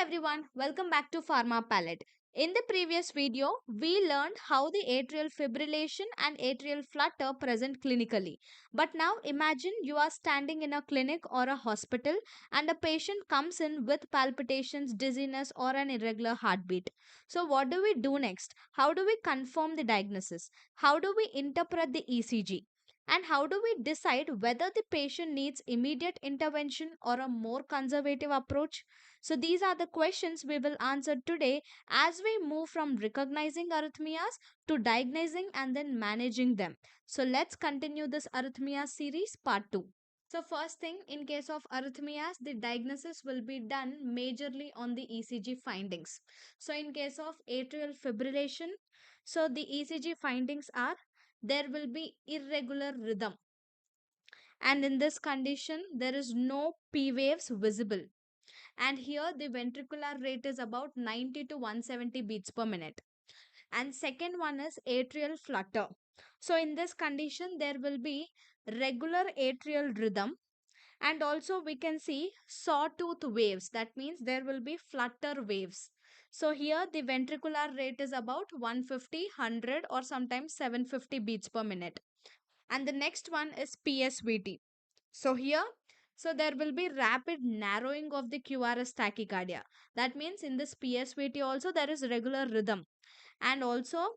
everyone, welcome back to Pharma Palette. In the previous video, we learned how the atrial fibrillation and atrial flutter present clinically. But now imagine you are standing in a clinic or a hospital and a patient comes in with palpitations, dizziness or an irregular heartbeat. So what do we do next? How do we confirm the diagnosis? How do we interpret the ECG? And how do we decide whether the patient needs immediate intervention or a more conservative approach? So, these are the questions we will answer today as we move from recognizing arrhythmias to diagnosing and then managing them. So, let's continue this arrhythmia series part 2. So, first thing, in case of arrhythmias, the diagnosis will be done majorly on the ECG findings. So, in case of atrial fibrillation, so the ECG findings are there will be irregular rhythm, and in this condition, there is no P waves visible, and here the ventricular rate is about 90 to 170 beats per minute. And second one is atrial flutter. So in this condition there will be regular atrial rhythm, and also we can see sawtooth waves, that means there will be flutter waves. So here the ventricular rate is about 150, 100 or sometimes 750 beats per minute. And the next one is PSVT. So here, so there will be rapid narrowing of the QRS tachycardia. That means in this PSVT also there is regular rhythm. And also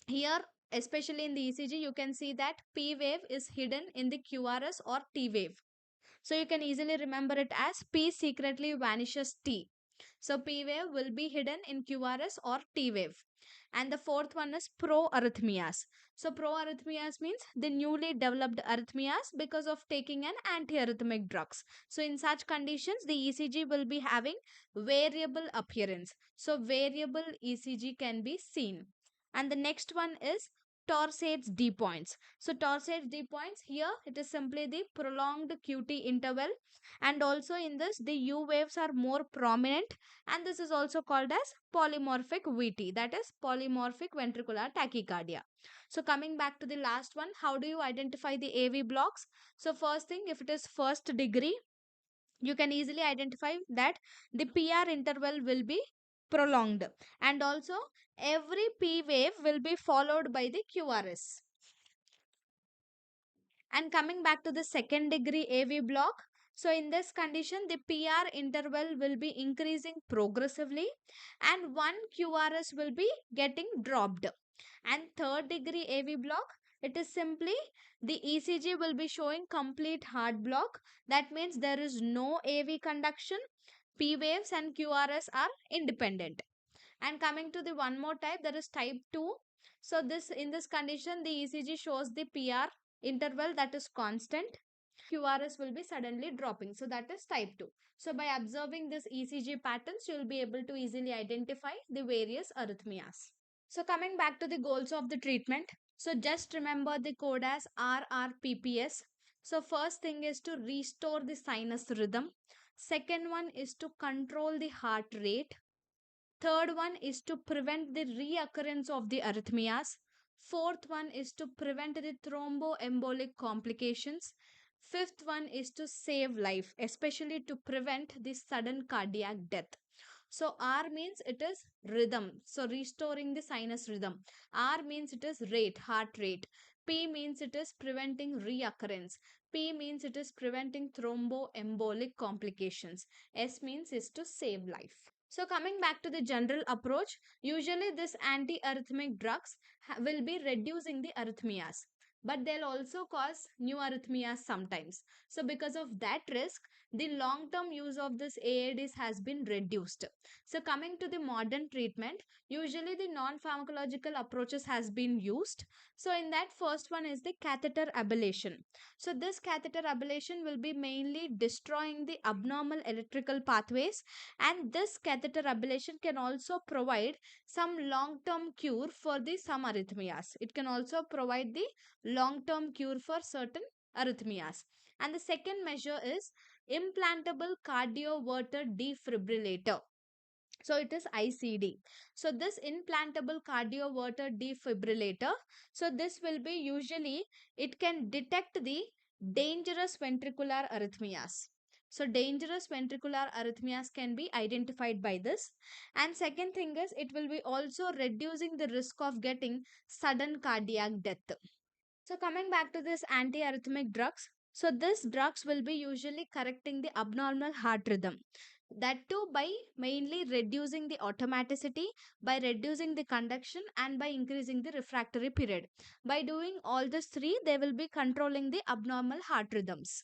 here, especially in the ECG, you can see that P wave is hidden in the QRS or T wave. So you can easily remember it as P secretly vanishes T. So P wave will be hidden in QRS or T wave. And the fourth one is proarrhythmias. So proarrhythmias means the newly developed arrhythmias because of taking an antiarrhythmic drugs. So in such conditions, the ECG will be having variable appearance. So variable ECG can be seen. And the next one is Torsades D points. So Torsades D points, here it is simply the prolonged QT interval, and also in this the U waves are more prominent, and this is also called as polymorphic VT, that is polymorphic ventricular tachycardia. So coming back to the last one, how do you identify the AV blocks? So first thing, if it is first degree, you can easily identify that the PR interval will be prolonged, and also every P wave will be followed by the QRS. And coming back to the second degree AV block, so in this condition, the PR interval will be increasing progressively and one QRS will be getting dropped. And third degree AV block, it is simply the ECG will be showing complete heart block. That means there is no AV conduction. P waves and QRS are independent. And coming to the one more type, that is type 2. So this, in this condition, the ECG shows the PR interval that is constant. QRS will be suddenly dropping. So that is type 2. So by observing this ECG patterns, you will be able to easily identify the various arrhythmias. So coming back to the goals of the treatment. So just remember the code as RRPPS. So first thing is to restore the sinus rhythm. Second one is to control the heart rate. Third one is to prevent the reoccurrence of the arrhythmias. Fourth one is to prevent the thromboembolic complications. Fifth one is to save life, especially to prevent the sudden cardiac death. So R means it is rhythm. So restoring the sinus rhythm. R means it is rate, heart rate. P means it is preventing reoccurrence. P means it is preventing thromboembolic complications. S means is to save life. So coming back to the general approach, usually this anti-arrhythmic drugs will be reducing the arrhythmias, but they'll also cause new arrhythmias sometimes. So because of that risk, the long-term use of this AADs has been reduced. So coming to the modern treatment, usually the non-pharmacological approaches has been used. So in that, first one is the catheter ablation. So this catheter ablation will be mainly destroying the abnormal electrical pathways, and this catheter ablation can also provide some long-term cure for the some arrhythmias. It can also provide the long-term cure for certain arrhythmias. And the second measure is implantable cardioverter defibrillator. So it is ICD. So this implantable cardioverter defibrillator, so this will be usually, it can detect the dangerous ventricular arrhythmias. So dangerous ventricular arrhythmias can be identified by this. And second thing is it will be also reducing the risk of getting sudden cardiac death. So coming back to this antiarrhythmic drugs, so these drugs will be usually correcting the abnormal heart rhythm. That too by mainly reducing the automaticity, by reducing the conduction, and by increasing the refractory period. By doing all these three, they will be controlling the abnormal heart rhythms.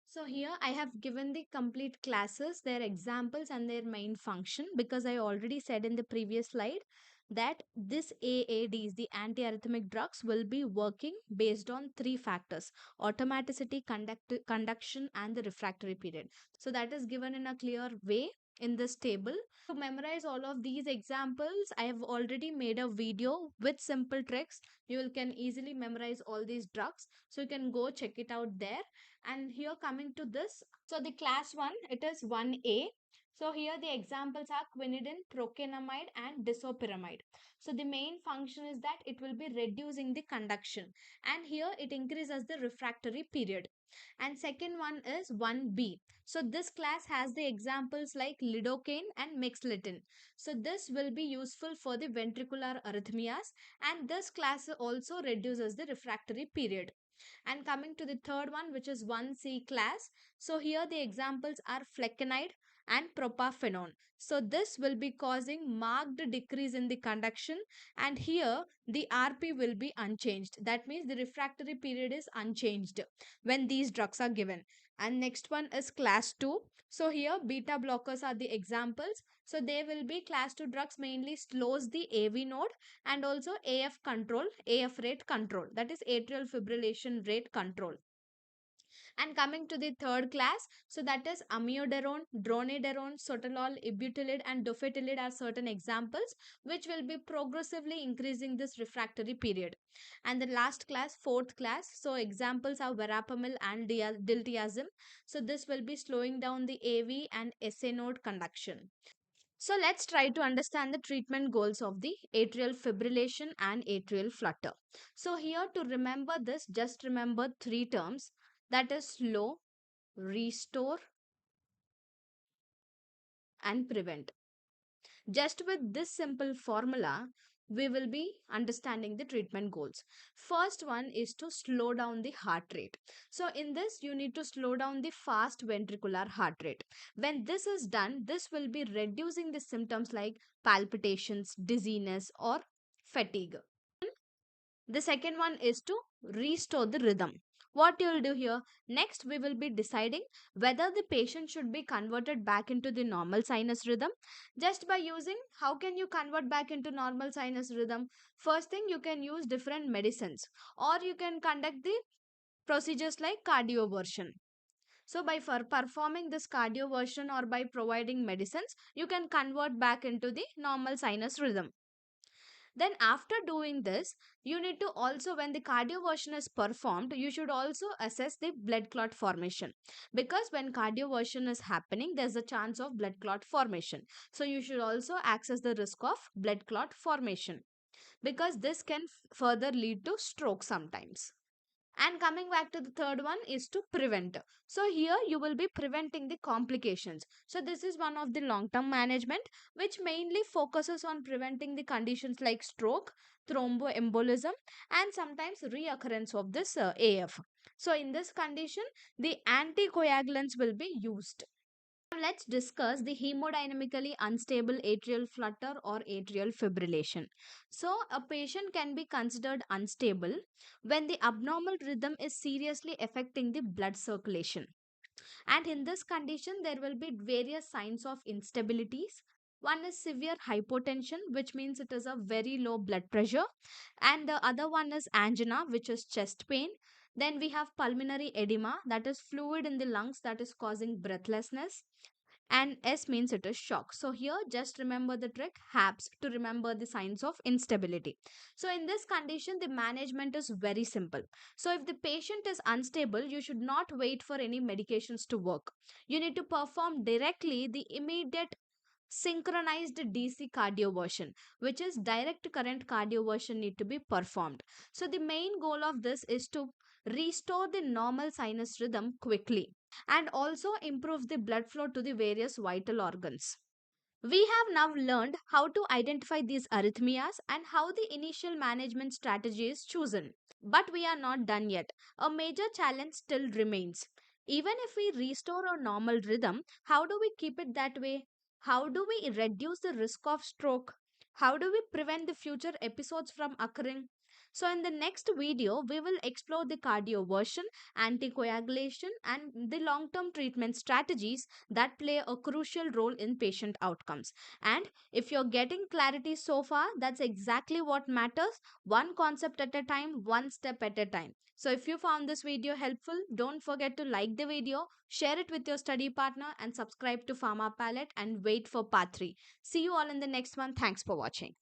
So here I have given the complete classes, their examples and their main function, because I already said in the previous slide that this AADs, the antiarrhythmic drugs, will be working based on three factors: automaticity, conduction and the refractory period. So that is given in a clear way in this table. To memorize all of these examples, I have already made a video with simple tricks. You can easily memorize all these drugs. So you can go check it out there. And here coming to this, so the class 1, it is 1A. So here the examples are quinidine, procainamide and disopyramide. So the main function is that it will be reducing the conduction, and here it increases the refractory period. And second one is 1B. So this class has the examples like lidocaine and mixlytin. So this will be useful for the ventricular arrhythmias, and this class also reduces the refractory period. And coming to the third one, which is 1C class. So here the examples are flecainide and propafenone. So this will be causing marked decrease in the conduction, and here the RP will be unchanged. That means the refractory period is unchanged when these drugs are given. And next one is class 2. So here beta blockers are the examples. So they will be class 2 drugs, mainly slows the AV node and also AF control, AF rate control, that is atrial fibrillation rate control. And coming to the third class, so that is amiodarone, dronedarone, sotalol, ibutilide and dofetilide are certain examples which will be progressively increasing this refractory period. And the last class, fourth class, so examples are verapamil and diltiazem. So this will be slowing down the AV and SA node conduction. So let's try to understand the treatment goals of the atrial fibrillation and atrial flutter. So here to remember this, just remember three terms, that is slow, restore and prevent. Just with this simple formula, we will be understanding the treatment goals. First one is to slow down the heart rate. So in this, you need to slow down the fast ventricular heart rate. When this is done, this will be reducing the symptoms like palpitations, dizziness or fatigue. The second one is to restore the rhythm. What you will do here? Next, we will be deciding whether the patient should be converted back into the normal sinus rhythm. Just by using, how can you convert back into normal sinus rhythm? First thing, you can use different medicines, or you can conduct the procedures like cardioversion. So by performing this cardioversion or by providing medicines, you can convert back into the normal sinus rhythm. Then after doing this, you need to also, when the cardioversion is performed, you should also assess the blood clot formation, because when cardioversion is happening, there's a chance of blood clot formation. So you should also access the risk of blood clot formation, because this can further lead to stroke sometimes. And coming back to the third one is to prevent. So here you will be preventing the complications. So this is one of the long-term management which mainly focuses on preventing the conditions like stroke, thromboembolism and sometimes reoccurrence of this AF. So in this condition, the anticoagulants will be used. Now let's discuss the hemodynamically unstable atrial flutter or atrial fibrillation. So, a patient can be considered unstable when the abnormal rhythm is seriously affecting the blood circulation. And in this condition, there will be various signs of instabilities. One is severe hypotension, which means it is a very low blood pressure, and the other one is angina, which is chest pain. Then we have pulmonary edema, that is fluid in the lungs that is causing breathlessness, and S means it is shock. So here just remember the trick HAPS to remember the signs of instability. So in this condition the management is very simple. So if the patient is unstable, you should not wait for any medications to work. You need to perform directly the immediate synchronized DC cardioversion, which is direct current cardioversion need to be performed. So the main goal of this is to restore the normal sinus rhythm quickly. and also improves the blood flow to the various vital organs. We have now learned how to identify these arrhythmias and how the initial management strategy is chosen. But we are not done yet. A major challenge still remains. Even if we restore our normal rhythm, how do we keep it that way? How do we reduce the risk of stroke? How do we prevent the future episodes from occurring? So, in the next video, we will explore the cardioversion, anticoagulation, and the long term treatment strategies that play a crucial role in patient outcomes. And if you're getting clarity so far, that's exactly what matters, one concept at a time, one step at a time. So, if you found this video helpful, don't forget to like the video, share it with your study partner, and subscribe to Pharma Palette and wait for part 3. See you all in the next one. Thanks for watching.